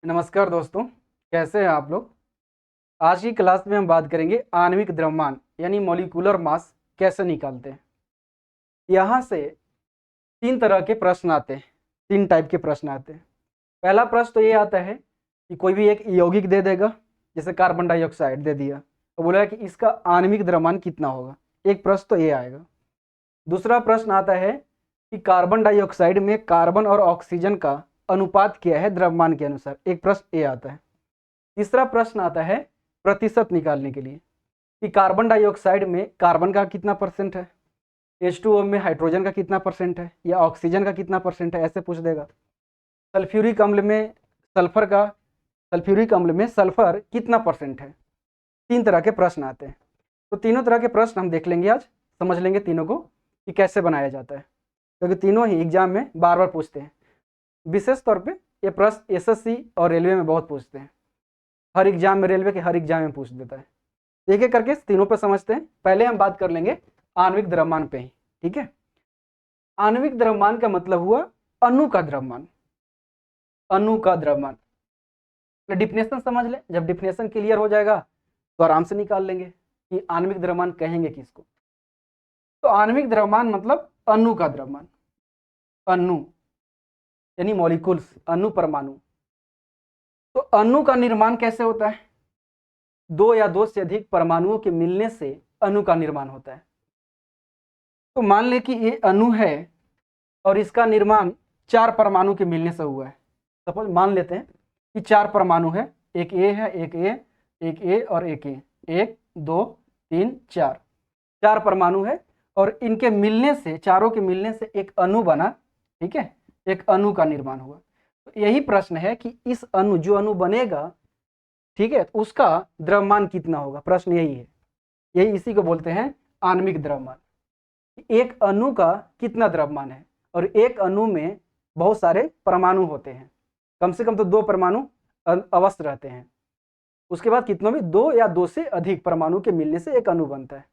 नमस्कार दोस्तों, कैसे हैं आप लोग। आज की क्लास में हम बात करेंगे आणविक द्रव्यमान यानी मॉलिक्यूलर मास कैसे निकालते हैं। यहाँ से तीन तरह के प्रश्न आते हैं, तीन टाइप के प्रश्न आते हैं। पहला प्रश्न तो ये आता है कि कोई भी एक यौगिक दे देगा, जैसे कार्बन डाइऑक्साइड दे दिया, तो बोला कि इसका आणविक द्रव्यमान कितना होगा। एक प्रश्न तो ये आएगा। दूसरा प्रश्न आता है कि कार्बन डाइऑक्साइड में कार्बन और ऑक्सीजन का अनुपात क्या है द्रव्यमान के अनुसार, एक प्रश्न ये आता है। तीसरा प्रश्न आता है प्रतिशत निकालने के लिए कि कार्बन डाइऑक्साइड में कार्बन का कितना परसेंट है, H2O में हाइड्रोजन का कितना परसेंट है, या ऑक्सीजन का कितना परसेंट है, ऐसे पूछ देगा। सल्फ्यूरिक अम्ल में सल्फर कितना परसेंट है। तीन तरह के प्रश्न आते हैं, तो तीनों तरह के प्रश्न हम देख लेंगे, आज समझ लेंगे तीनों को कि कैसे बनाया जाता है, क्योंकि तीनों ही एग्जाम में बार बार पूछते हैं। विशेष तौर पे ये प्रश्न एसएससी और रेलवे में बहुत पूछते हैं। हर एग्जाम में, रेलवे के हर एग्जाम में पूछ देता है। एक एक करके तीनों पे समझते हैं। पहले हम बात कर लेंगे आणविक द्रव्यमान पे ही, ठीक है। आणविक द्रव्यमान का मतलब हुआ अणु का द्रव्यमान। अणु का द्रव्यमान डिफिनेशन समझ ले, जब डिफिनेशन क्लियर हो जाएगा तो आराम से निकाल लेंगे कि आणविक द्रव्यमान कहेंगे किसको। तो आणविक द्रव्यमान मतलब अणु का द्रव्यमान। अणु यानी मॉलिक्यूल्स, अणु, परमाणु। तो अणु का निर्माण कैसे होता है? दो या दो से अधिक परमाणुओं के मिलने से अणु का निर्माण होता है। तो मान ले कि ये अणु है और इसका निर्माण चार परमाणु के मिलने से हुआ है। सपोज मान लेते हैं कि चार परमाणु है, एक ए है, एक ए और एक ए, 1 2 3 4, चार परमाणु है और इनके मिलने से, चारों के मिलने से एक अणु बना, ठीक है, एक अणु का निर्माण हुआ। तो यही प्रश्न है कि इस अणु, जो अणु बनेगा, ठीक है, उसका द्रव्यमान कितना होगा, प्रश्न यही है। यही इसी को बोलते हैं आणविक द्रव्यमान। एक अणु का कितना द्रव्यमान है, और एक अणु में बहुत सारे परमाणु होते हैं, कम से कम तो दो परमाणु अवश्य रहते हैं। उसके बाद कितनों में, दो या दो से अधिक परमाणु के मिलने से एक अणु बनता है।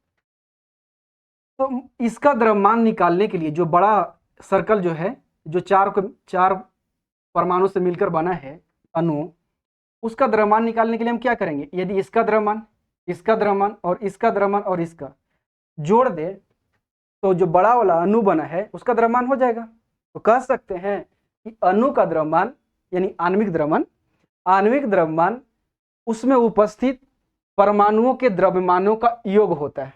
तो इसका द्रव्यमान निकालने के लिए जो बड़ा सर्कल जो है, जो चार परमाणु से मिलकर बना है अणु, उसका द्रव्यमान निकालने के लिए हम क्या करेंगे, यदि इसका द्रव्यमान, इसका द्रव्यमान और इसका द्रव्यमान और इसका जोड़ दे तो जो बड़ा वाला अणु बना है उसका द्रव्यमान हो जाएगा। तो कह सकते हैं कि अणु का द्रव्यमान यानी आणविक द्रव्यमान, आणविक द्रव्यमान उसमें उपस्थित परमाणुओं के द्रव्यमानों का योग होता है।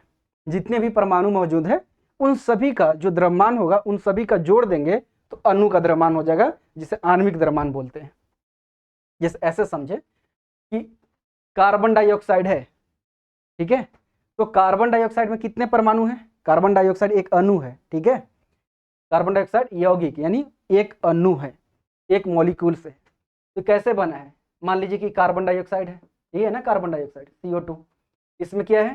जितने भी परमाणु मौजूद है उन सभी का जो द्रव्यमान होगा, उन सभी का जोड़ देंगे तो अणु का द्रव्यमान हो जाएगा, जिसे आणविक द्रव्यमान बोलते हैं। जैसे ऐसे समझे कि कार्बन डाइऑक्साइड है, ठीक है, तो कार्बन डाइऑक्साइड में कितने परमाणु हैं? कार्बन डाइऑक्साइड एक अणु है, ठीक है, कार्बन डाइऑक्साइड यौगिक यानी एक अणु है, एक मॉलिक्यूल से। तो कैसे बना है, मान लीजिए कि कार्बन डाइऑक्साइड है, ये है ना कार्बन डाइऑक्साइड, CO2। इसमें क्या है,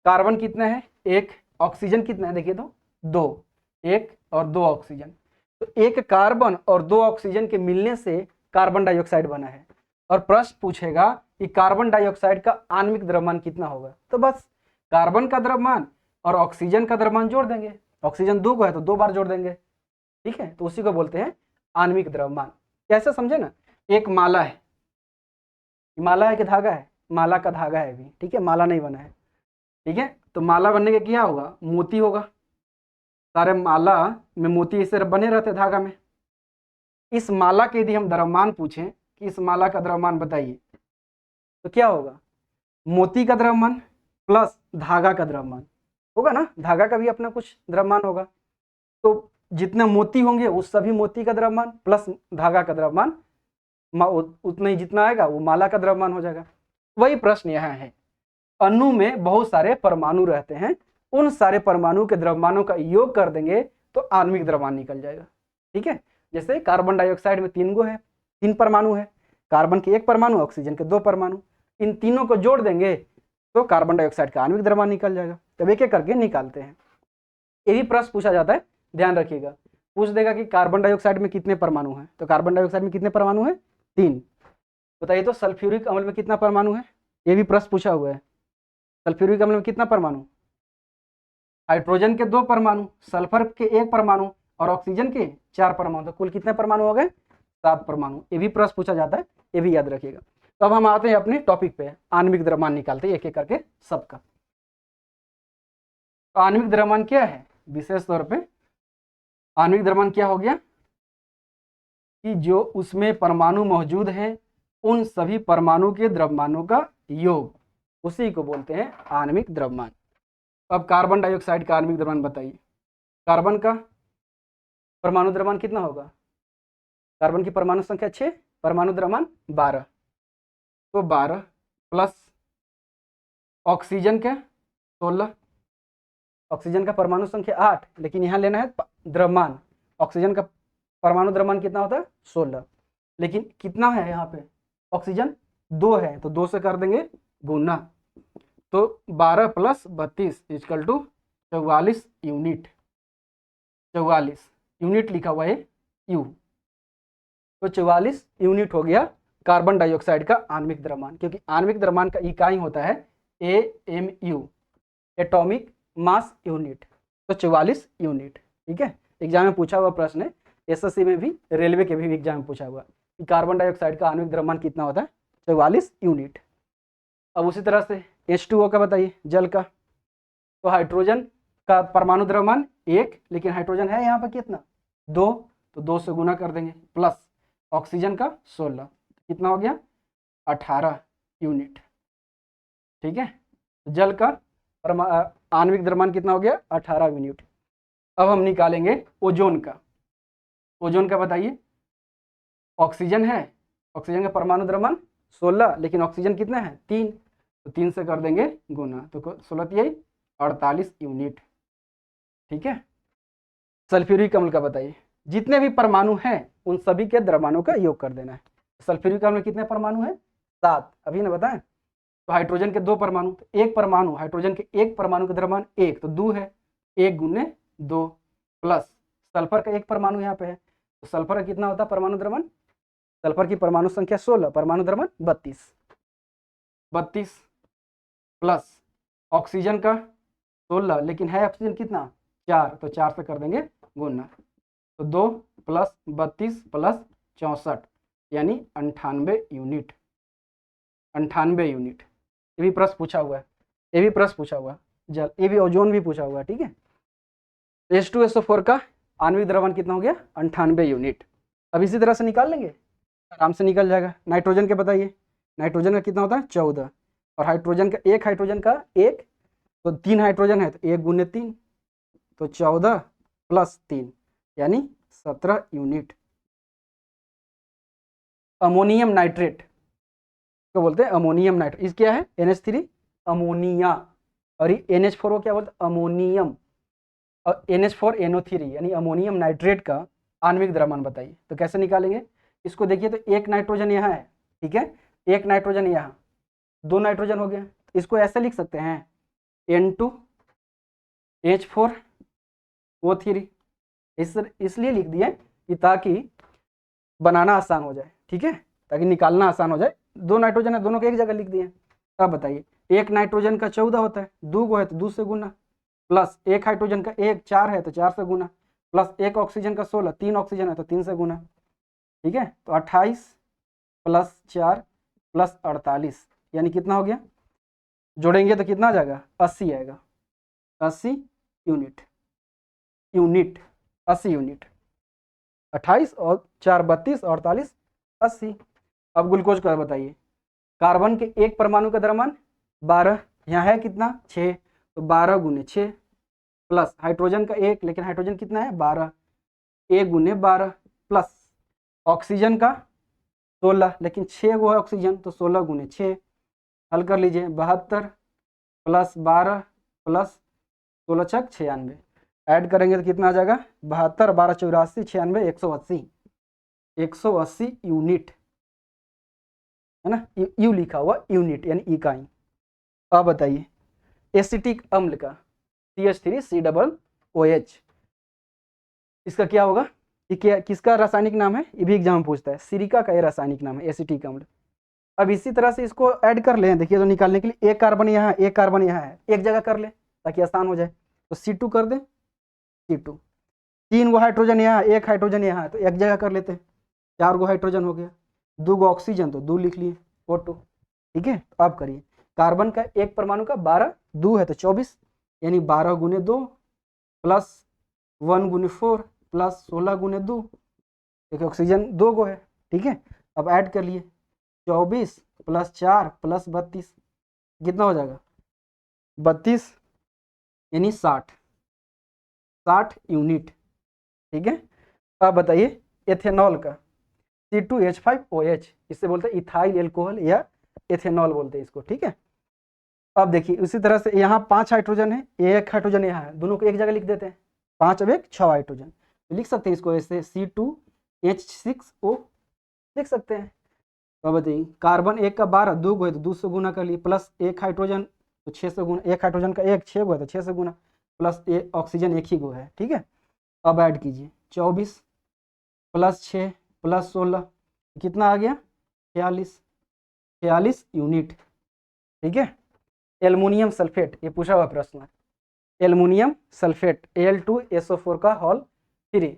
कार्बन कितना है, एक, ऑक्सीजन कितना है, देखिए तो दो, एक और दो ऑक्सीजन। तो एक कार्बन और दो ऑक्सीजन के मिलने से कार्बन डाइऑक्साइड बना है। और प्रश्न पूछेगा कि कार्बन डाइऑक्साइड का आणविक द्रव्यमान कितना होगा, तो बस कार्बन का द्रव्यमान और ऑक्सीजन का द्रव्यमान जोड़ देंगे। ऑक्सीजन दो को है तो दो बार जोड़ देंगे, ठीक है, तो उसी को बोलते हैं आणविक द्रव्यमान। कैसे समझे ना, एक माला है, माला है कि धागा है, माला का धागा है भी, ठीक है, माला नहीं बना है, ठीक है। तो माला बनने के क्या होगा, मोती होगा, सारे माला में मोती इसे बने रहते धागा में। इस माला के यदि हम द्रव्यमान पूछें कि इस माला का द्रव्यमान बताइए, तो क्या होगा, मोती का द्रव्यमान प्लस धागा का द्रव्यमान होगा ना, धागा का भी अपना कुछ द्रव्यमान होगा। तो जितने मोती होंगे उस सभी मोती का द्रव्यमान प्लस धागा का द्रव्यमान, उतना ही जितना आएगा वो माला का द्रव्यमान हो जाएगा। वही प्रश्न यहाँ है, अणु में बहुत सारे परमाणु रहते हैं, उन सारे परमाणु के द्रव्यमानों का योग कर देंगे तो आणविक द्रव्यमान निकल जाएगा, ठीक है। जैसे कार्बन डाइऑक्साइड में तीन परमाणु है, कार्बन के एक परमाणु, ऑक्सीजन के दो परमाणु, इन तीनों को जोड़ देंगे तो कार्बन डाइऑक्साइड का आणविक द्रव्यमान निकल जाएगा। तब एक एक करके निकालते हैं। ये भी प्रश्न पूछा जाता है, ध्यान रखिएगा, पूछ देगा कि कार्बन डाइऑक्साइड में कितने परमाणु हैं, तो कार्बन डाइऑक्साइड में कितने परमाणु हैं, 3। बताइए तो सल्फ्यूरिक अम्ल में कितना परमाणु है, ये भी प्रश्न पूछा हुआ है। सल्फ्यूरिक अम्ल में कितना परमाणु, हाइड्रोजन के 2 परमाणु, सल्फर के 1 परमाणु और ऑक्सीजन के 4 परमाणु, तो कुल कितने परमाणु हो गए, 7 परमाणु। ये भी प्रश्न पूछा जाता है, ये भी याद रखिएगा। तो अब हम आते हैं अपने टॉपिक पे, आणविक द्रव्यमान निकालते हैं एक एक करके सबका। तो आणविक द्रव्यमान क्या है, विशेष तौर पे आणविक द्रव्यमान क्या हो गया कि जो उसमें परमाणु मौजूद है उन सभी परमाणु के द्रव्यमानों का योग, उसी को बोलते हैं आणविक द्रव्यमान। अब कार्बन डाइऑक्साइड का आणविक द्रव्यमान बताइए। कार्बन का परमाणु द्रव्यमान कितना होगा, कार्बन की परमाणु संख्या 6, परमाणु द्रव्यमान 12, तो 12 प्लस ऑक्सीजन के 16, ऑक्सीजन का परमाणु संख्या 8, लेकिन यहाँ लेना है द्रव्यमान। ऑक्सीजन का परमाणु द्रव्यमान कितना होता है 16, लेकिन कितना है यहाँ पे ऑक्सीजन 2 है, तो 2 से कर देंगे गुना, तो 12 plus 32 equal to 44 unit. 44 unit लिखा हुआ है यू, तो 44 यूनिट हो गया कार्बन डाइऑक्साइड का आणविक द्रव्यमान, क्योंकि आणविक द्रव्यमान का इकाई होता है AMU, एटॉमिक मास यूनिट, तो 44 यूनिट। ठीक है, एग्जाम में पूछा हुआ प्रश्न है, SSC में भी, रेलवे के भी एग्जाम में पूछा हुआ कि कार्बन डाइऑक्साइड का आणविक द्रव्यमान कितना होता है 44 यूनिट। अब उसी तरह से H2O का बताइए, जल का, तो हाइड्रोजन का परमाणु द्रव्यमान 1, लेकिन हाइड्रोजन है यहाँ पर कितना 2, तो 2 से गुना कर देंगे, प्लस ऑक्सीजन का 16, कितना हो गया 18 यूनिट। ठीक है, जल का आणविक द्रव्यमान कितना हो गया 18 यूनिट। अब हम निकालेंगे ओजोन का। ओजोन का बताइए, ऑक्सीजन है, ऑक्सीजन का परमाणु द्रव्यमान 16, लेकिन ऑक्सीजन कितना है 3, तो 3 से कर देंगे गुना, तो 16 48 यूनिट। ठीक है, सल्फ्यूरिक अम्ल का बताइए, जितने भी परमाणु हैं उन सभी के द्रव्यमानों का योग कर देना है। सल्फ्यूरिक अम्ल में कितने परमाणु हैं 7, अभी ना बताएं। तो हाइड्रोजन के 2 परमाणु, तो एक परमाणु हाइड्रोजन के एक परमाणु का द्रव्यमान 1, तो 2 है, 1 गुने 2, प्लस सल्फर का एक परमाणु यहाँ पे है, तो सल्फर का कितना होता है परमाणु द्रव्यमान, सल्फर की परमाणु संख्या 16, परमाणु द्रव्यमान 32 प्लस ऑक्सीजन का 16, लेकिन है ऑक्सीजन कितना 4, तो 4 से कर देंगे गुना, तो 2 प्लस 32 प्लस 64 यानी 98 यूनिट। 98 यूनिट, ये भी प्रश्न पूछा हुआ है, ये भी प्रश्न पूछा हुआ है, जल, ये भी ओजोन भी पूछा हुआ है। ठीक है, H2SO4 का आणविक द्रव्यमान कितना हो गया 98 यूनिट। अब इसी तरह से निकाल लेंगे, आराम से निकल जाएगा। नाइट्रोजन के बताइए, नाइट्रोजन का कितना होता है 14, और हाइड्रोजन का हाइड्रोजन का 1, तो 3 हाइड्रोजन है, तो 1 गुने 3, तो 14 प्लस 3 यानी 17 यूनिट। अमोनियम नाइट्रेट को बोलते हैं अमोनियम नाइट्रेट, इस क्या है NH3 अमोनिया, और ये NH4 को क्या बोलते हैं अमोनियम, और NH4NO3 यानी अमोनियम नाइट्रेट का आणविक द्रव्यमान बताइए। तो कैसे निकालेंगे इसको, देखिए, तो एक नाइट्रोजन यहाँ है, ठीक है, एक नाइट्रोजन यहाँ, 2 नाइट्रोजन हो गया, तो इसको ऐसे लिख सकते हैं N2H4O3, इसलिए लिख दिए कि ताकि बनाना आसान हो जाए। ठीक है, ताकि निकालना आसान हो जाए, 2 नाइट्रोजन है, दोनों को एक जगह लिख दिए। अब बताइए, एक नाइट्रोजन का 14 होता है, 2 को है तो 2 से गुना, प्लस एक हाइड्रोजन का 1 4 है तो 4 से गुना, प्लस एक ऑक्सीजन का 16, 3 ऑक्सीजन है तो 3 से गुना। ठीक है, तो 28 प्लस 4 प्लस 48 यानी कितना हो गया, जोड़ेंगे तो कितना आ जाएगा 80 आएगा, 80 यूनिट, 80 यूनिट, 28 और 4 32 और 48 80। अब ग्लूकोज का बताइए, कार्बन के एक परमाणु का द्रव्यमान 12, यहाँ है कितना 6, तो 12 गुने 6, प्लस हाइड्रोजन का 1, लेकिन हाइड्रोजन कितना है 12, 1 गुने 12, प्लस ऑक्सीजन का 16, लेकिन 6 वो है ऑक्सीजन, तो 16 गुने 6, हल कर लीजिए, 72 प्लस 12 प्लस 16 छक 96, ऐड करेंगे तो कितना आ जाएगा 72 12 84 96 180, 180 यूनिट है ना, यू लिखा हुआ यूनिट यानी इकाई। अब बताइए एसिटिक अम्ल का CH3COOH, इसका क्या होगा, ये क्या किसका रासायनिक नाम है, ये भी एग्जाम में पूछता है, सिरिका का ये रासायनिक नाम है एसिटिक अम्ल। अब इसी तरह से इसको ऐड कर लें, देखिए तो निकालने के लिए एक कार्बन यहाँ एक कार्बन यहाँ है, एक जगह कर ले ताकि आसान हो जाए, तो C2 कर दें, C2, 3 वो हाइड्रोजन यहाँ एक हाइड्रोजन यहाँ है तो एक जगह कर लेते हैं, 4 गो हाइड्रोजन हो गया, 2 गो ऑक्सीजन तो 2 लिख लिए O2। ठीक है, तो अब करिए, कार्बन का एक परमाणु का 12, 2 है तो 24, यानी 12 गुने 2 प्लस 1 गुने 4 प्लस 16 गुने 2, देखिए ऑक्सीजन 2 गो है। ठीक है, अब ऐड कर लिए, 24 प्लस 4 प्लस 32, कितना हो जाएगा 32, यानी 60 यूनिट। ठीक है, अब बताइए एथेनॉल का C2H5OH, इससे बोलते हैं इथाइल एल्कोहल या एथेनॉल बोलते हैं इसको। ठीक है, अब देखिए उसी तरह से यहाँ 5 हाइड्रोजन है, एक हाइड्रोजन यहाँ है, दोनों को एक जगह लिख देते हैं, 5 अब 1 6 हाइड्रोजन, तो लिख सकते हैं इसको ऐसे C2H6O लिख सकते हैं। तो बताइए कार्बन एक का 12, 2 गो है तो 2 से गुना कर लिए, प्लस एक हाइड्रोजन तो 6 से गुना, एक हाइड्रोजन का एक 6 गो है तो 6 से गुना, प्लस ऑक्सीजन एक ही गो है। ठीक है, अब ऐड कीजिए 24 प्लस 6 प्लस 16, कितना आ गया 46 यूनिट। ठीक है, एल्युमिनियम सल्फेट, ये पूछा हुआ प्रश्न है, एल्युमिनियम सल्फेट Al2SO4 का होल 3,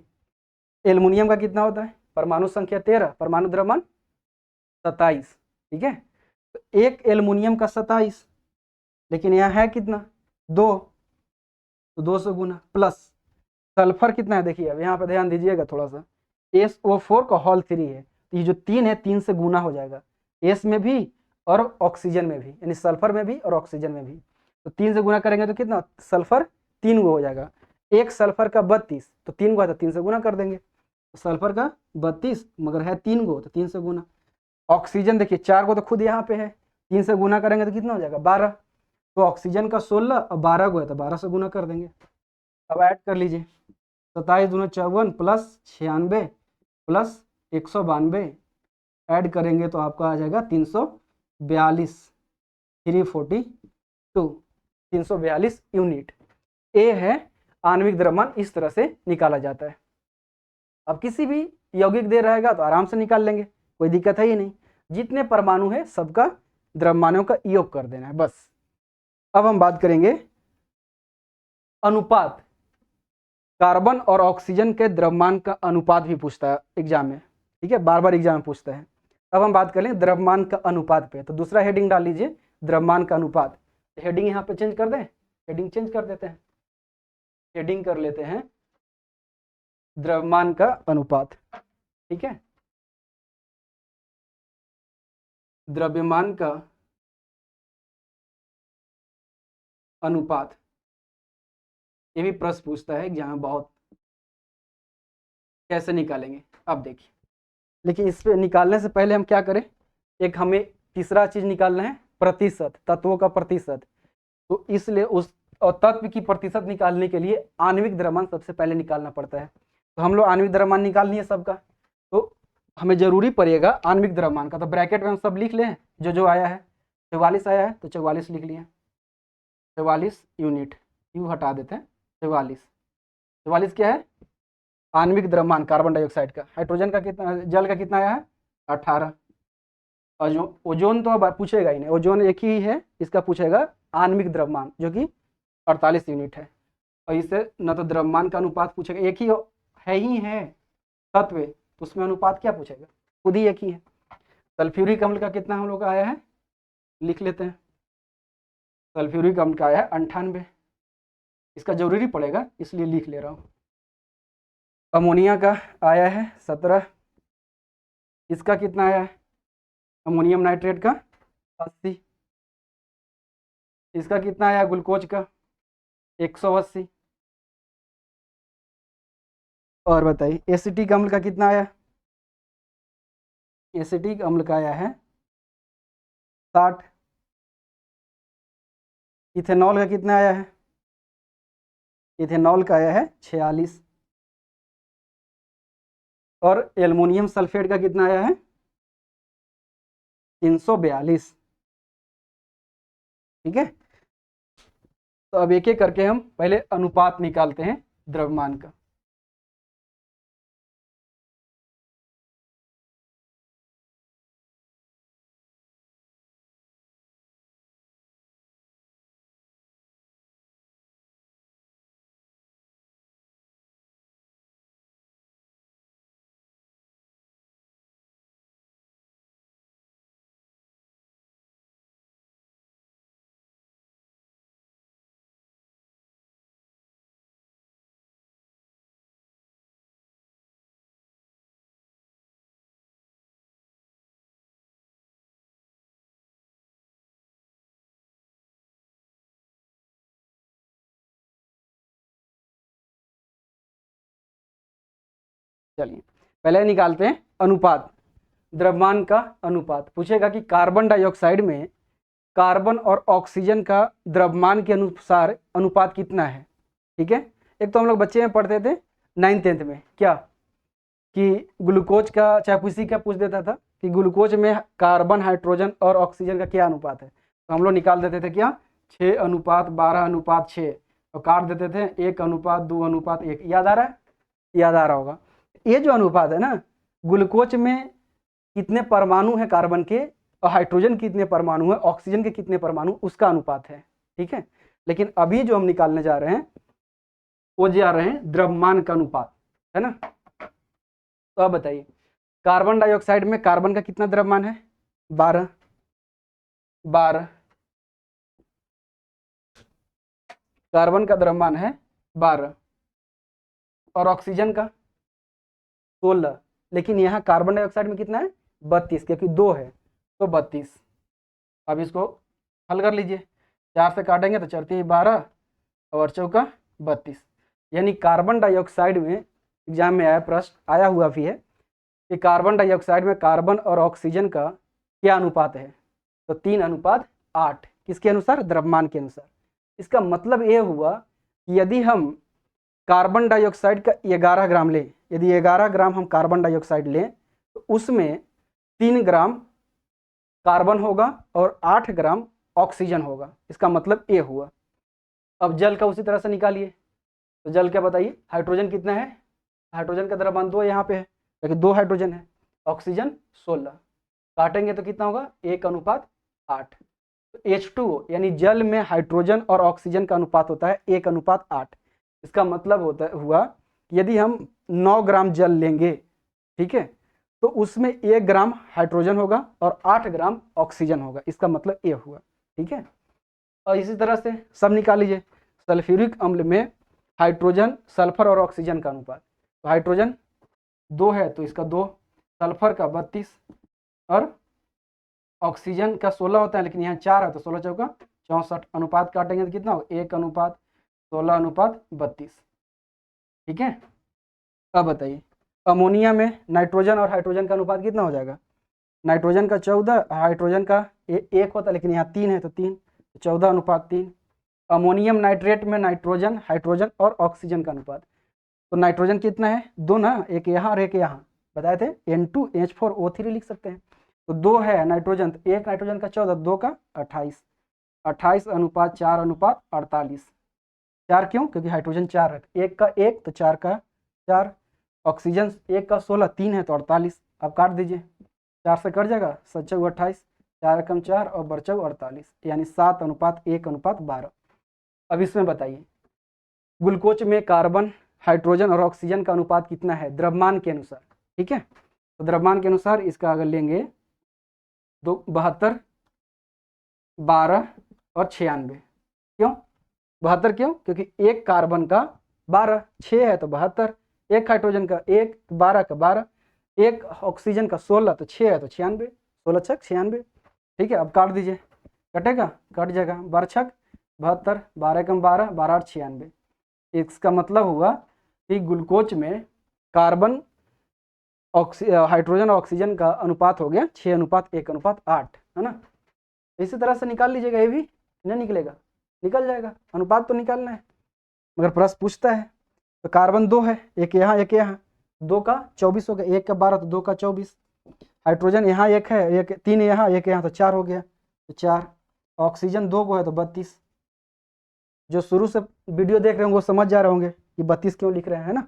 एल्युमिनियम का कितना होता है, परमाणु संख्या 13, परमाणु द्रव्यमान 27। ठीक है, तो एक एल्युमिनियम का 27, लेकिन यहाँ है कितना 2, तो 2 से गुना, प्लस सल्फर कितना है, देखिए अब यहाँ पे ध्यान दीजिएगा थोड़ा सा, SO4 का होल 3 है, तो ये जो 3 है 3 से गुना हो जाएगा, एस में भी और ऑक्सीजन में भी, यानी सल्फर में भी और ऑक्सीजन में भी, तो 3 से गुना करेंगे तो कितना, सल्फर 3 गो हो जाएगा, एक सल्फर का 32, तो 3 गो है तो 3 से गुना कर देंगे, तो सल्फर का 32 मगर है 3 गो तो 3 से गुना, ऑक्सीजन देखिए 4 गो तो खुद यहाँ पे है, 3 से गुना करेंगे तो कितना हो जाएगा 12, तो ऑक्सीजन का 16 और 12 गो है तो 12 से गुना कर देंगे। अब ऐड कर लीजिए 27 दूना 54 प्लस 96 प्लस 192, ऐड करेंगे तो आपका आ जाएगा 342, 342 यूनिट। ए है आणविक द्रव्यमान, इस तरह से निकाला जाता है। अब किसी भी यौगिक दे रहेगा तो आराम से निकाल लेंगे, कोई दिक्कत है ही नहीं, जितने परमाणु है सबका द्रव्यमानों का योग कर देना है बस। अब हम बात करेंगे अनुपात, कार्बन और ऑक्सीजन के द्रव्यमान का अनुपात भी पूछता है एग्जाम में। ठीक है, बार बार एग्जाम में पूछता है। अब हम बात करें द्रव्यमान का अनुपात पे, तो दूसरा हेडिंग डाल लीजिए द्रव्यमान का अनुपात, हेडिंग यहाँ पे चेंज कर दें, हेडिंग चेंज कर देते हैं, हेडिंग कर लेते हैं द्रव्यमान का अनुपात। ठीक है, द्रव्यमान का अनुपात, ये भी प्रश्न पूछता है एग्जाम में बहुत, कैसे निकालेंगे अब देखिए, लेकिन इस पे निकालने से पहले हम क्या करें, एक हमें तीसरा चीज निकालना है, प्रतिशत, तत्वों का प्रतिशत, तो इसलिए उस और तत्व की प्रतिशत निकालने के लिए आणविक द्रव्यमान सबसे पहले निकालना पड़ता है, तो हम लोग आणविक द्रव्यमान निकाल लिए सबका, तो हमें जरूरी पड़ेगा आणविक द्रव्यमान का, तो ब्रैकेट में हम सब लिख लें जो आया है, 44 आया है तो 44 लिख लिए, 44 यूनिट, यू हटा देते हैं, 44 क्या है आणविक द्रव्यमान कार्बन डाइऑक्साइड का, हाइड्रोजन का कितना, जल का कितना आया है 18, ओजोन तो अब पूछेगा ही नहीं, ओजोन एक ही है, इसका पूछेगा आणविक द्रव्यमान जो कि 48 यूनिट है, और इससे न तो द्रव्यमान का अनुपात पूछेगा, एक ही है ही है तत्व, तो उसमें अनुपात क्या पूछेगा, खुद ही एक ही है। सल्फ्यूरिक अम्ल का कितना हम लोग का आया है, लिख लेते हैं, सल्फ्यूरिक अम्ल का आया है 98, इसका जरूरी पड़ेगा इसलिए लिख ले रहा हूँ। अमोनिया का आया है 17, इसका कितना आया है, अमोनियम नाइट्रेट का 80, इसका कितना आया ग्लूकोज का 180, और बताइए एसिटिक अम्ल का कितना आया, एसिटिक अम्ल का आया है 60, इथेनॉल का कितना आया है, इथेनॉल का आया है 46, और एल्युमिनियम सल्फेट का कितना आया है 342। ठीक है, तो अब एक एक करके हम पहले अनुपात निकालते हैं द्रव्यमान का। चलिए पहले निकालते हैं अनुपात, द्रव्यमान का अनुपात। पूछेगा कि कार्बन डाइऑक्साइड में कार्बन और ऑक्सीजन का द्रव्यमान के अनुसार अनुपात कितना है। ठीक है, एक तो हम लोग बच्चे में पढ़ते थे 9th-10th में क्या कि ग्लूकोज का, चाहे किसी का पूछ देता था कि ग्लूकोज में कार्बन, हाइड्रोजन और ऑक्सीजन का क्या अनुपात है, तो हम लोग निकाल देते थे क्या 6:12:6 और काट देते थे 1:2:1। याद आ रहा है? याद आ रहा होगा। ये जो अनुपात है ना, ग्लूकोज में कितने परमाणु है कार्बन के और हाइड्रोजन कितने परमाणु है, ऑक्सीजन के कितने परमाणु, उसका अनुपात है। ठीक है, लेकिन अभी जो हम निकालने जा रहे हैं वो जा रहे हैं द्रव्यमान का अनुपात, है ना। तो अब बताइए कार्बन डाइऑक्साइड में कार्बन का कितना द्रव्यमान है 12 कार्बन का द्रव्यमान है 12 और ऑक्सीजन का 16, लेकिन यहाँ कार्बन डाइऑक्साइड में कितना है 32, क्योंकि 2 है तो 32। अब इसको हल कर लीजिए, 4 से काटेंगे तो 4 × 12 और 4 × 32, यानी कार्बन डाइऑक्साइड में एग्जाम में आया, प्रश्न आया हुआ भी है कि कार्बन डाइऑक्साइड में कार्बन और ऑक्सीजन का क्या अनुपात है, तो 3:8। किसके अनुसार? द्रव्यमान के अनुसार। इसका मतलब ये हुआ कि यदि हम कार्बन डाइऑक्साइड का 11 ग्राम लें, यदि 11 ग्राम हम कार्बन डाइऑक्साइड लें तो उसमें 3 ग्राम कार्बन होगा और 8 ग्राम ऑक्सीजन होगा। इसका मतलब ये हुआ। अब जल का उसी तरह से निकालिए, तो जल क्या बताइए, हाइड्रोजन कितना है, हाइड्रोजन का द्रव्यमान 2 यहाँ पे है क्योंकि 2 हाइड्रोजन है, ऑक्सीजन 16, काटेंगे तो कितना होगा 1:8। तो H2O यानी जल में हाइड्रोजन और ऑक्सीजन का अनुपात होता है 1:8। इसका मतलब हुआ कि यदि हम 9 ग्राम जल लेंगे, ठीक है, तो उसमें 1 ग्राम हाइड्रोजन होगा और 8 ग्राम ऑक्सीजन होगा। इसका मतलब ये हुआ। ठीक है, और इसी तरह से सब निकाल लीजिए। सल्फ्यूरिक अम्ल में हाइड्रोजन, सल्फर और ऑक्सीजन का अनुपात, तो हाइड्रोजन 2 है तो इसका 2, सल्फर का 32 और ऑक्सीजन का 16 होता है, लेकिन यहाँ 4 है तो 16×4 = 64। अनुपात काटेंगे तो कितना होगा 1:16:32। ठीक है, अब बताइए अमोनिया में नाइट्रोजन और हाइड्रोजन का अनुपात कितना हो जाएगा, नाइट्रोजन का 14, हाइड्रोजन का 1 होता है लेकिन यहाँ 3 है तो 3, 14:3। अमोनियम नाइट्रेट में नाइट्रोजन, हाइड्रोजन और ऑक्सीजन का अनुपात, तो नाइट्रोजन कितना है 2 ना, एक यहाँ और एक यहाँ, बताए थे N2H4O3 लिख सकते हैं। तो 2 है नाइट्रोजन, तो 1 नाइट्रोजन का 14, 2 का 28, 28:4:48। 4 क्यों, क्योंकि हाइड्रोजन 4 है, 1 का 1 तो 4 का 4, ऑक्सीजन 1 का 16, 3 है तो 48। अब काट दीजिए, 4 से कट जाएगा, 7×4 = 28, 4 × 4 और बचौ 48, यानी 7:1:12। अब इसमें बताइए ग्लूकोज में कार्बन, हाइड्रोजन और ऑक्सीजन का अनुपात कितना है द्रव्यमान के अनुसार। ठीक है, तो द्रव्यमान के अनुसार इसका अगर लेंगे 72, 12 और 96। क्यों 72? क्यों, क्योंकि 1 कार्बन का 12, 6 है तो 72, 1 हाइड्रोजन का 1, 12 का 12, 1 ऑक्सीजन का 16 तो 6 है तो 96, 16×6 = 96। ठीक है, अब काट दीजिए, कटेगा, कट जाएगा, 12×6 = 72, 12×12, 12×8 = 96। इसका मतलब हुआ कि ग्लूकोज में कार्बन, हाइड्रोजन और ऑक्सीजन का अनुपात हो गया 6:1:8, है ना। इसी तरह से निकाल लीजिएगा, ये भी नहीं निकलेगा, निकल जाएगा, अनुपात तो निकालना है मगर प्रश्न पूछता है। तो कार्बन 2 है, एक यहाँ एक यहाँ, 2 का 24 हो गया, 1 का 12 तो 2 का 24। हाइड्रोजन यहाँ 1 है, 1 3 यहाँ 1 यहाँ तो 4 हो गया, तो 4। ऑक्सीजन 2 को है तो 32। जो शुरू से वीडियो देख रहे होंगे वो समझ जा रहे होंगे कि 32 क्यों लिख रहे हैं, है ना।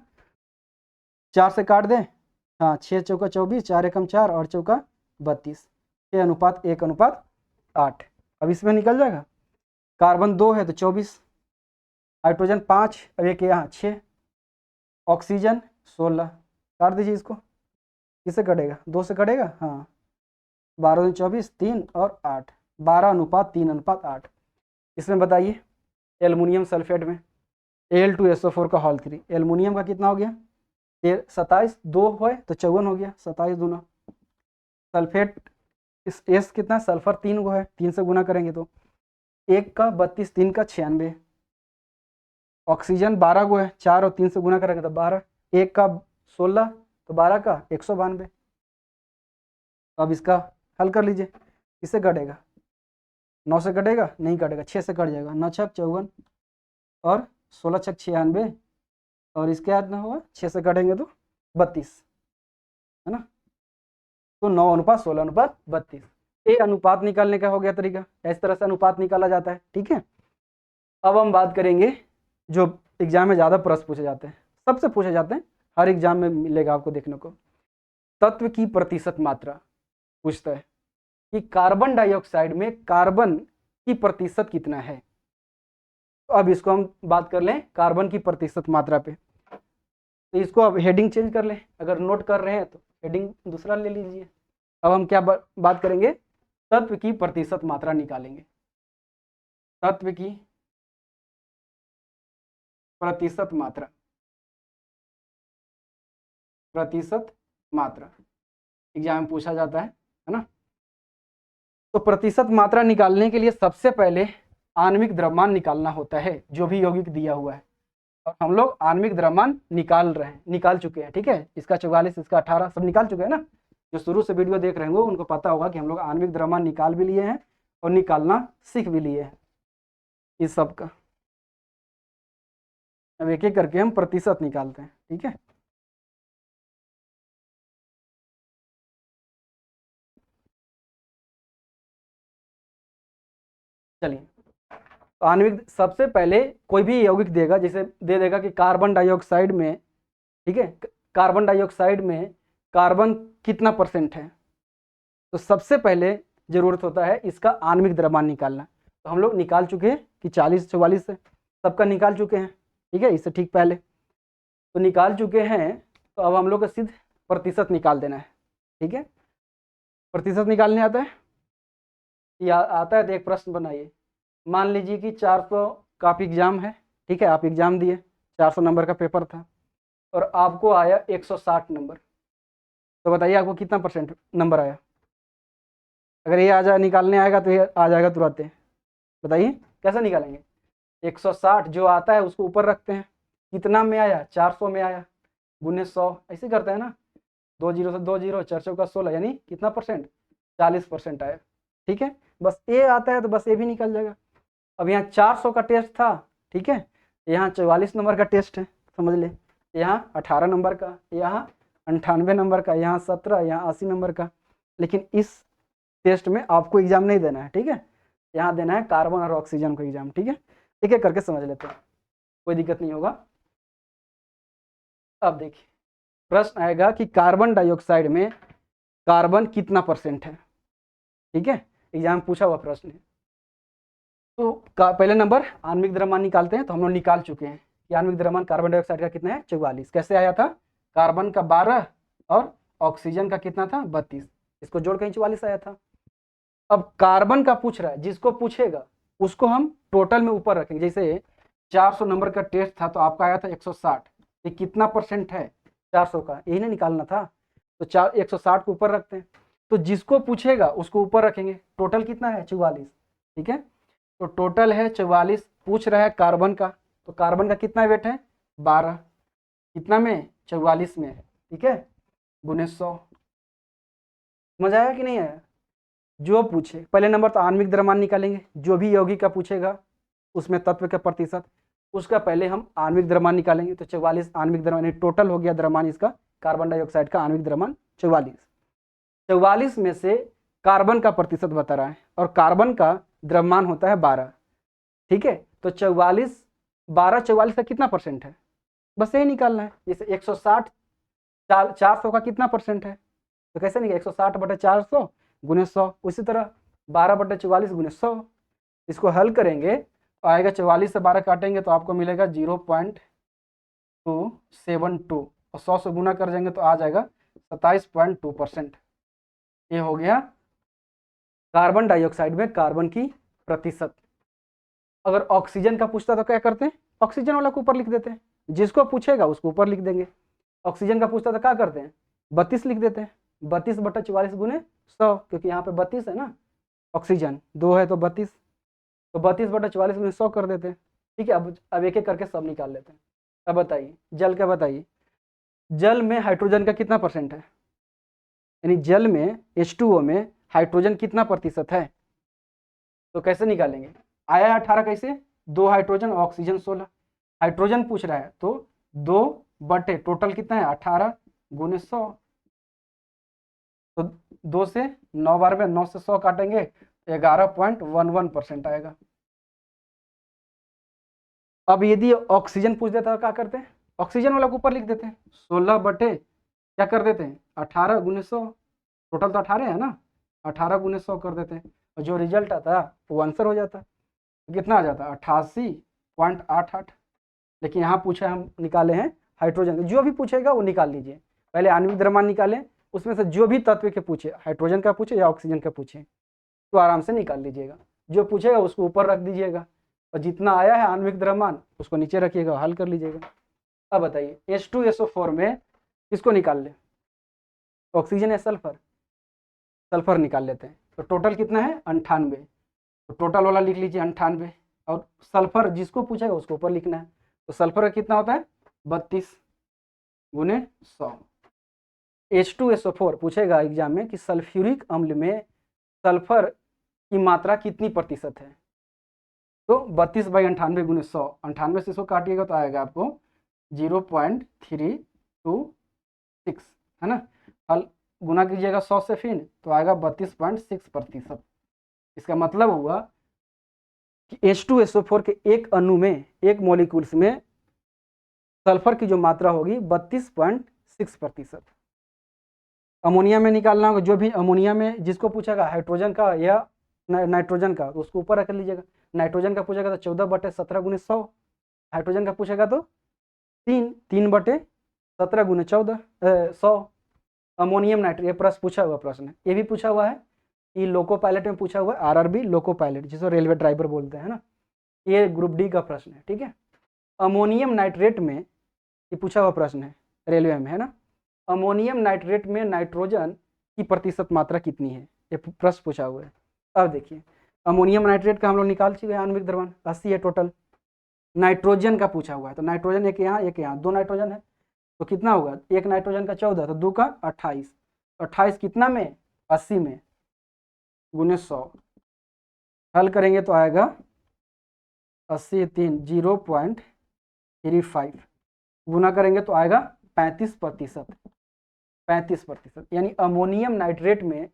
4 से काट दें, हाँ, 6×4 = 24, 4×1 = 4 और 4 × 32, 6:1:8। अब इसमें निकल जाएगा, कार्बन 2 है तो 24, हाइड्रोजन 5 और 1 यहाँ 6, ऑक्सीजन 16। काट दीजिए इसको, किससे कटेगा 2 से कटेगा, हाँ, 12×2 = 24, 3 और 8, 12:3:8। इसमें बताइए एल्युमिनियम सल्फेट में Al2SO4 का हॉल 3, एल्युमिनियम का कितना हो गया 27, 2 है तो 54 हो गया, 27 दूना। सल्फेट इस एस कितना, सल्फर 3 को है, 3 से गुना करेंगे तो 1 का 32, 3 का 96। ऑक्सीजन 12 को है, 4 और 3 से गुना करेंगे तो 12, 1 का 16, तो 12 का 192। तो अब इसका हल कर लीजिए, किससे कटेगा, 9 से कटेगा, नहीं कटेगा, 6 से कट जाएगा, 9 छक 54 और 16 छक 96 और इसके बाद ना होगा 6 से कटेंगे तो 32, है ना। तो 9:16:32 ये अनुपात निकालने का हो गया तरीका, इस तरह से अनुपात निकाला जाता है। ठीक है, अब हम बात करेंगे जो एग्जाम में ज़्यादा प्रश्न पूछे जाते हैं, सबसे पूछे जाते हैं, हर एग्जाम में मिलेगा आपको देखने को। तत्व की प्रतिशत मात्रा पूछता है कि कार्बन डाइऑक्साइड में कार्बन की प्रतिशत कितना है। तो अब इसको हम बात कर लें कार्बन की प्रतिशत मात्रा पे, तो इसको अब हेडिंग चेंज कर लें, अगर नोट कर रहे हैं तो हेडिंग दूसरा ले लीजिए। अब हम क्या बात करेंगे, तत्व की प्रतिशत मात्रा निकालेंगे। तत्व की प्रतिशत मात्रा, प्रतिशत मात्रा एग्जाम में पूछा जाता है ना। तो प्रतिशत मात्रा निकालने के लिए सबसे पहले आणविक द्रव्यमान निकालना होता है, जो भी यौगिक दिया हुआ है, और हम लोग आणविक द्रव्यमान निकाल चुके हैं। ठीक है, इसका 44, इसका 18 सब निकाल चुके हैं ना। जो शुरू से वीडियो देख रहे होंगे उनको पता होगा कि हम लोग आणविक द्रव्यमान निकाल भी लिए हैं और निकालना सीख भी लिए हैं इस सब का। अब एक एक करके हम प्रतिशत निकालते हैं। ठीक है, चलिए। तो आणविक सबसे पहले कोई भी यौगिक देगा, जैसे दे देगा कि कार्बन डाइऑक्साइड में, ठीक है, कार्बन डाइऑक्साइड में कार्बन कितना % है, तो सबसे पहले जरूरत होता है इसका आणविक द्रव्यमान निकालना। तो हम लोग निकाल चुके हैं कि 40-44 से सबका निकाल चुके हैं। ठीक है, इससे ठीक पहले तो निकाल चुके हैं। तो अब हम लोग को सिर्फ प्रतिशत निकाल देना है। ठीक है, प्रतिशत निकालने आता है या आता है तो एक प्रश्न बनाइए। मान लीजिए कि 400 का आप एग्जाम है, ठीक है, आप एग्जाम दिए, 400 नंबर का पेपर था और आपको आया 160 नंबर, तो बताइए आपको कितना % नंबर आया। अगर ये आ जाए निकालने आएगा तो ये आ जाएगा तुरंत। बताइए कैसे निकालेंगे। 160 जो आता है उसको ऊपर रखते हैं, कितना में आया, 400 में आया, गुने 100 ऐसे करते हैं ना। 2 जीरो से 2 जीरो, 4 चौका 16, यानी कितना %, 40% आया। ठीक है, बस ए आता है तो बस ए भी निकल जाएगा। अब यहाँ 400 का टेस्ट था, ठीक है, यहाँ 44 नंबर का टेस्ट है, समझ ले, यहाँ 18 नंबर का, यहाँ 98 नंबर का, यहाँ 17, यहाँ 80 नंबर का। लेकिन इस टेस्ट में आपको एग्जाम नहीं देना है। ठीक है, यहाँ देना है कार्बन और ऑक्सीजन को एग्जाम। ठीक है, एक एक करके समझ लेते हैं, कोई दिक्कत नहीं होगा। अब देखिए प्रश्न आएगा कि कार्बन डाइऑक्साइड में कार्बन कितना % है। ठीक है, एग्जाम पूछा हुआ प्रश्न है। तो पहले नंबर आणविक द्रव्यमान निकालते हैं। तो हम लोग निकाल चुके हैं कि आणविक द्रव्यमान कार्बन डाइऑक्साइड का कितना है, 44। कैसे आया था, कार्बन का 12 और ऑक्सीजन का कितना था, 32, इसको जोड़ के 44 आया था। अब कार्बन का पूछ रहा है, जिसको पूछेगा उसको हम टोटल में ऊपर रखेंगे। जैसे 400 नंबर का टेस्ट था तो आपका आया था 160, ये कितना % है, 400 का, यही ना निकालना था। तो 160 को ऊपर रखते हैं, तो जिसको पूछेगा उसको ऊपर रखेंगे। टोटल कितना है, 44। ठीक है, तो टोटल है 44, पूछ रहा है कार्बन का, तो कार्बन का कितना वेट है, 12, कितना में, 44 में। ठीक है, गुने 100। समझ आया कि नहीं आया। जो पूछे पहले नंबर तो आणविक द्रव्यमान निकालेंगे, जो भी यौगिक का पूछेगा उसमें तत्व का प्रतिशत, उसका पहले हम आणविक द्रव्यमान निकालेंगे। तो 44 आणविक द्रव्यमान, टोटल हो गया द्रव्यमान इसका, कार्बन डाइऑक्साइड का आणविक द्रव्यमान 44। 44 में से कार्बन का प्रतिशत बता रहा है और कार्बन का द्रव्यमान होता है 12। ठीक है, तो 44, 12 44 का कितना % है, बस यही निकालना है। जैसे 160 400 का कितना % है, तो कैसे निकले, 160/400 गुने 100। उसी तरह 12/44 गुने 100। इसको हल करेंगे तो आएगा, 44 से 12 काटेंगे तो आपको मिलेगा 0.272 और 100 से गुना कर देंगे तो आ जाएगा 27.2%। ये हो गया कार्बन डाइऑक्साइड में कार्बन की प्रतिशत। अगर ऑक्सीजन का पूछता तो क्या करते हैं, ऑक्सीजन वाला को ऊपर लिख देते हैं, जिसको पूछेगा उसको ऊपर लिख देंगे। ऑक्सीजन का पूछता तो क्या करते हैं, 32 लिख देते हैं, 32/44 गुने 100, क्योंकि यहाँ पे 32 है ना, ऑक्सीजन 2 है तो 32, तो 32/44 गुने 100 कर देते हैं। ठीक है, अब एक एक करके सब निकाल लेते हैं। अब बताइए, जल का बताइए, जल में हाइड्रोजन का कितना परसेंट है, यानी जल में H2O में हाइड्रोजन कितना प्रतिशत है, तो कैसे निकालेंगे। आया है 18 कैसे, 2 हाइड्रोजन ऑक्सीजन 16, हाइड्रोजन पूछ रहा है तो 2 बटे टोटल कितना है 18 गुने 100, तो 2 से 9 बार में 9 से 100 काटेंगे 11.11% आएगा। अब यदि ऑक्सीजन पूछ देता है क्या करते हैं, ऑक्सीजन वाला को ऊपर लिख देते हैं, 16 बटे क्या कर देते हैं 18 गुने 100, टोटल तो 18 है ना, 18 गुने 100 कर देते हैं और जो रिजल्ट आता है वो आंसर हो जाता है। कितना आ जाता है 88.88। लेकिन यहाँ पूछा हम निकाले हैं हाइड्रोजन, जो भी पूछेगा वो निकाल लीजिए, पहले आणविक द्रव्यमान निकालें, उसमें से जो भी तत्व के पूछे, हाइड्रोजन का पूछे या ऑक्सीजन का पूछे, तो आराम से निकाल लीजिएगा, जो पूछेगा उसको ऊपर रख दीजिएगा और जितना आया है आणविक द्रव्यमान उसको नीचे रखिएगा, हल कर लीजिएगा। अब बताइए H2SO4 में किसको निकाल ले, ऑक्सीजन या सल्फर, सल्फर निकाल लेते हैं, तो टोटल कितना है 98, तो टोटल वाला लिख लीजिए 98 और सल्फर जिसको पूछेगा उसको ऊपर लिखना है, तो सल्फर का कितना होता है 32 गुने 100। H2SO4 पूछेगा एग्जाम में कि सल्फ्यूरिक अम्ल में सल्फर की मात्रा कितनी प्रतिशत है, तो 32/98 गुने 100, 98 से 100 काटिएगा तो आएगा आपको 0.326 है ना, हल गुना कीजिएगा 100 से फिर तो आएगा 32.6%। इसका मतलब हुआ कि H2SO4 के एक अणु में, एक मॉलिक्यूल्स में सल्फर की जो मात्रा होगी 32.6%। अमोनिया में निकालना होगा, जो भी अमोनिया में जिसको पूछेगा हाइड्रोजन का या नाइट्रोजन का तो उसको ऊपर रख लीजिएगा, नाइट्रोजन का पूछेगा तो 14 बटे 17 गुने 100, हाइड्रोजन का पूछेगा तो 3 बटे 17 गुने 100। अमोनियम नाइट्रेट, ये प्रश्न पूछा हुआ प्रश्न है, ये भी पूछा हुआ है, ये लोको पायलट में पूछा हुआ है, RRB लोको पायलट जिसको रेलवे ड्राइवर बोलते हैं ना, ये ग्रुप डी का प्रश्न है, ठीक है। अमोनियम नाइट्रेट में ये पूछा हुआ प्रश्न है रेलवे में, है ना, अमोनियम नाइट्रेट में नाइट्रोजन की प्रतिशत मात्रा कितनी है, ये प्रश्न पूछा हुआ है। अब देखिए अमोनियम नाइट्रेट का हम लोग निकाल चुके हैं आणविक द्रव्यमान 80 है टोटल, नाइट्रोजन का पूछा हुआ है, तो नाइट्रोजन एक यहाँ 2 नाइट्रोजन है, तो कितना होगा, एक नाइट्रोजन का 14, तो 2 का 28, 28 कितना में 80 में गुने 100, हल करेंगे तो आएगा 80 3 0.35, गुना करेंगे तो आएगा 35%, यानी अमोनियम नाइट्रेट में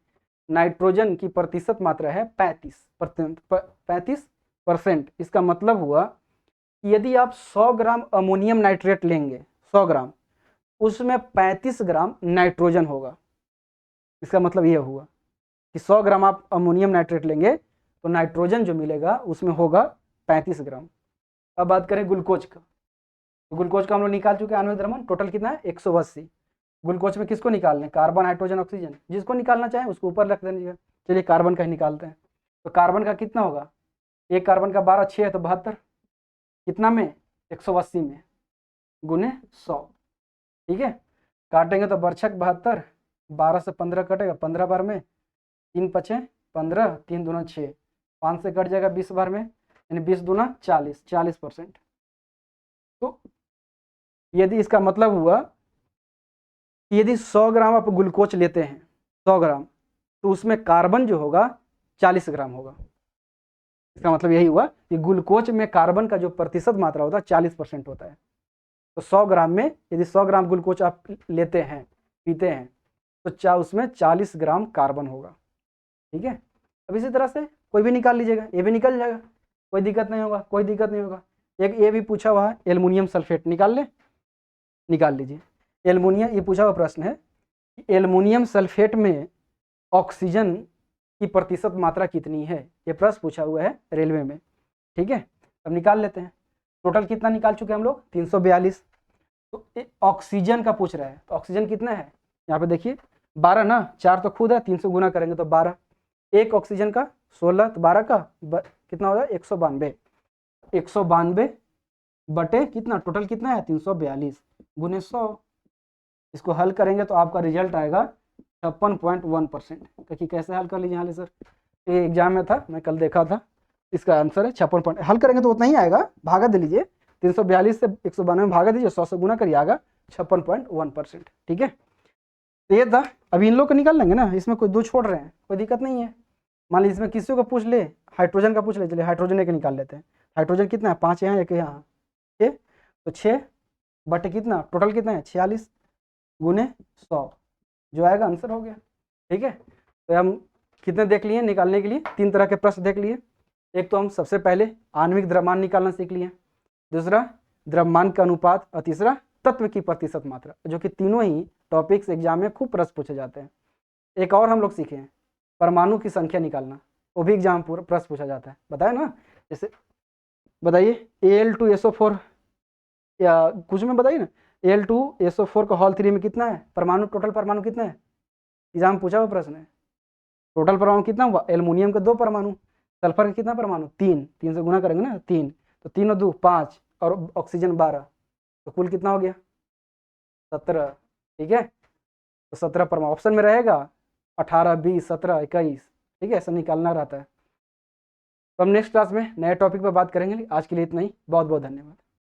नाइट्रोजन की प्रतिशत मात्रा है 35%। इसका मतलब हुआ कि यदि आप 100 ग्राम अमोनियम नाइट्रेट लेंगे, 100 ग्राम, उसमें 35 ग्राम नाइट्रोजन होगा। इसका मतलब यह हुआ कि 100 ग्राम आप अमोनियम नाइट्रेट लेंगे तो नाइट्रोजन जो मिलेगा उसमें होगा 35 ग्राम। अब बात करें ग्लूकोज का, तो ग्लूकोज का हम लोग निकाल चुके हैं आणविक द्रव्यमान, टोटल कितना है 180। ग्लूकोज में किसको निकालना है, कार्बन हाइड्रोजन ऑक्सीजन, जिसको निकालना चाहे उसको ऊपर रख दीजिएगा। चलिए कार्बन का ही निकालते हैं, तो कार्बन का कितना होगा, एक कार्बन का 12 6 है तो 72, कितना में 180 में गुने 100, ठीक है। काटेंगे तो बरछक 72, 12 से 15 कटेगा 15 बार में, 3 पचे 15, 3 दूना 6, 5 से कट जाएगा 20 बार में, यानी 20 दूना 40%। तो यदि इसका मतलब हुआ कि यदि 100 ग्राम आप ग्लूकोज लेते हैं, 100 ग्राम, तो उसमें कार्बन जो होगा 40 ग्राम होगा। इसका मतलब यही हुआ कि ग्लूकोज में कार्बन का जो प्रतिशत मात्रा होता है 40% होता है। तो 100 ग्राम में यदि 100 ग्राम ग्लूकोज आप लेते हैं, पीते हैं, तो उसमें 40 ग्राम कार्बन होगा, ठीक है। अब इसी तरह से कोई भी निकाल लीजिएगा, ये भी निकल जाएगा, कोई दिक्कत नहीं होगा, कोई दिक्कत नहीं होगा। एक ये भी पूछा हुआ है एल्युमिनियम सल्फेट, निकाल लीजिए। एल्युमिनियम, ये पूछा हुआ प्रश्न है कि एल्युमिनियम सल्फेट में ऑक्सीजन की प्रतिशत मात्रा कितनी है, ये प्रश्न पूछा हुआ है रेलवे में, ठीक है। अब निकाल लेते हैं, टोटल कितना निकाल चुके हम लोग 342। तो ऑक्सीजन का पूछ रहा है, तो ऑक्सीजन कितना है, यहाँ पे देखिए 12 ना, 4 तो खुद है, 300 गुना करेंगे तो 12, एक ऑक्सीजन का 16, तो 12 का कितना होगा 192 बटे कितना, टोटल कितना है 342 गुने 100। इसको हल करेंगे तो आपका रिजल्ट आएगा 56.1%। क्योंकि कैसे हल कर लीजिए, यहाँ सर ये एग्जाम में था, मैं कल देखा था, इसका आंसर है 56 हल करेंगे तो उतना ही आएगा, भागा दे लीजिए, 342 से 192 में भागा दीजिए, 100 से गुना करिए, आएगा 56.1%। ठीक है, तो ये था। अभी इन लोग को निकाल लेंगे ना, इसमें कोई दो छोड़ रहे हैं, कोई दिक्कत नहीं है। मान लीजिए इसमें किसी का पूछ ले, हाइड्रोजन का पूछ ले, चलिए हाइड्रोजन एक निकाल लेते हैं। हाइड्रोजन कितना है, 5 यहाँ, एक यहाँ, 6, तो 6 बटे कितना, टोटल कितना है 46 गुने 100, जो आएगा आंसर हो गया। ठीक है, तो हम कितने देख लिए निकालने के लिए, 3 तरह के प्रश्न देख लिए। एक तो हम सबसे पहले आणविक द्रव्यमान निकालना सीख लिए, दूसरा द्रव्यमान का अनुपात, और तीसरा तत्व की प्रतिशत मात्रा, जो कि तीनों ही टॉपिक्स एग्जाम में खूब प्रश्न पूछे जाते हैं। एक और हम लोग सीखे हैं परमाणु की संख्या निकालना, वो भी एग्जाम पूरा प्रश्न पूछा जाता है, बताया ना। जैसे बताइए Al2SO4 या कुछ में बताइए ना, Al2SO4 का हॉल 3 में कितना है परमाणु, टोटल परमाणु कितना है, एग्जाम पूछा हुआ प्रश्न है। टोटल परमाणु कितना हुआ, एल्युमिनियम के 2 परमाणु, सल्फर के कितना परमाणु 3, 3 से गुना करेंगे ना 3, तो 3 और 2 5, और ऑक्सीजन 12, तो कुल कितना हो गया 17। ठीक है, तो 17 परमाणु ऑप्शन में रहेगा, 18, 20, 17, 21। ठीक है, ऐसा निकालना रहता है। तो हम नेक्स्ट क्लास में नए टॉपिक पर बात करेंगे। आज के लिए इतना ही, बहुत बहुत धन्यवाद।